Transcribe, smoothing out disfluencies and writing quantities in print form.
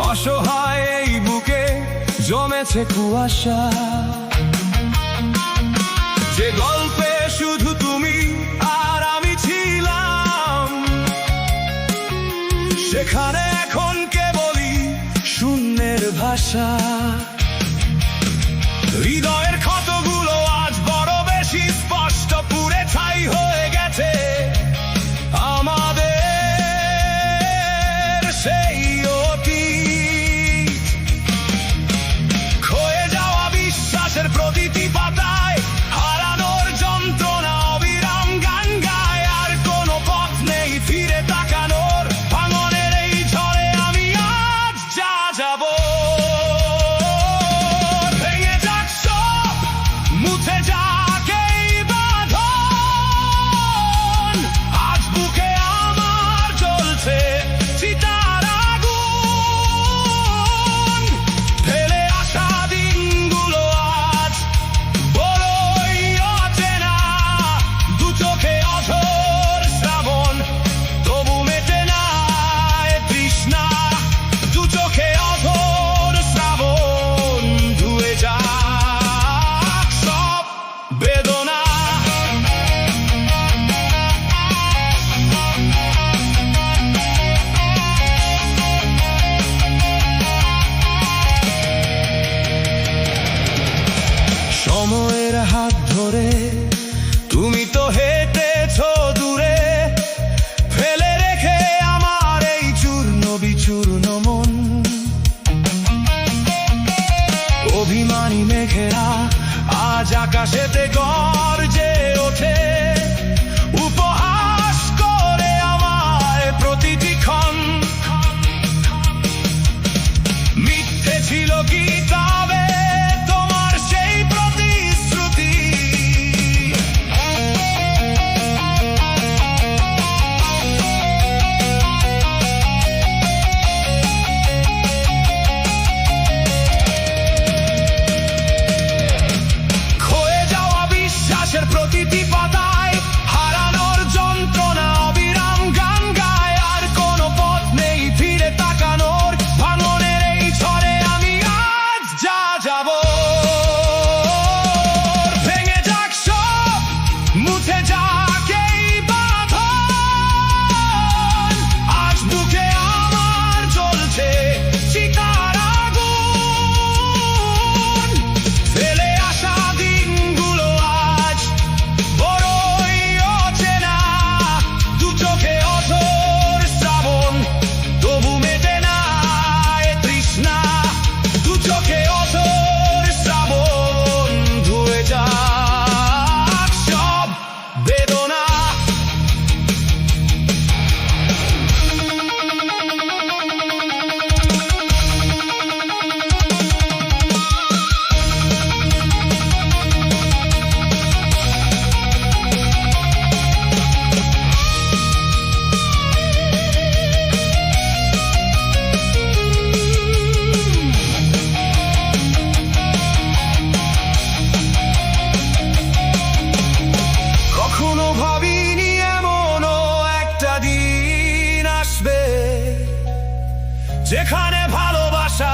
অসহায় এই বুকে জমেছে কুয়াশা, যে গল্পে শুধু তুমি আর আমি ছিলাম, সেখানে এখন কেবলই শূন্যের ভাষা। হৃদয়ের ক্ষতগুলো আজ বড় বেশি স্পষ্ট, পুড়ে ছাই হয়ে গেছে আমাদের সেই অতীত। ক্ষয়ে যাওয়া বিশ্বাসের প্রতিটি পাতায় হারানোর যন্ত্রণা অবিরাম গান গায়, আর কোনো পথ নেই ফিরে তাকানোর। ভাঙনের এই ঝড়ে আমি আজ যা যাব, ভেঙে যাক সব, মুছে যাক এই বাঁধন। আজ বুকে আমার জ্বলছে চিতার আগুন, ফেলে আসা দিনগুলো আজ বড়ই অচেনা। দু চোখে অঝোর শ্রাবণ, তবু মেটে না এ তৃষ্ণা। দু চোখে অঝোর শ্রাবণ, ধুয়ে যাক সব বেদনা। সময়ের হাত ধরে তুমি তো হেঁটেছো দূরে, ফেলে রেখে আমার এই চূর্ণ বিচূর্ণ মন। অভিমানী মেঘেরা আজ আকাশেতে গর্জে ওঠে, উপহাস করে আমায় প্রতিটি ক্ষণ। মিথ্যে ছিল কি তবে তোমার সেই প্রতিশ্রুতি? ক্ষয়ে যাওয়া বিশ্বাসের প্রতিটি পাতায় হারানোর যন্ত্রণা অবিরাম গান গায়, আর কোনো পথ নেই ফিরে তাকানোর। ভাঙনের এই ঝড়ে আমি আজ যা যাব, ভেঙে যাক সব, মুছে যাক এই বাঁধন। আজ বুকে আমার জ্বলছে চিতার আগুন, ফেলে আসা দিনগুলো আজ বড়ই অচেনা। দু চোখে অঝোর শ্রাবণ, তবু মেটে না এ তৃষ্ণা। দু চোখে অঝোর শ্রাবণ, ধুয়ে যাক সব বেদনা। কখনো ভাবিনি এমনও একটা দিন আসবে, যেখানে ভালোবাসা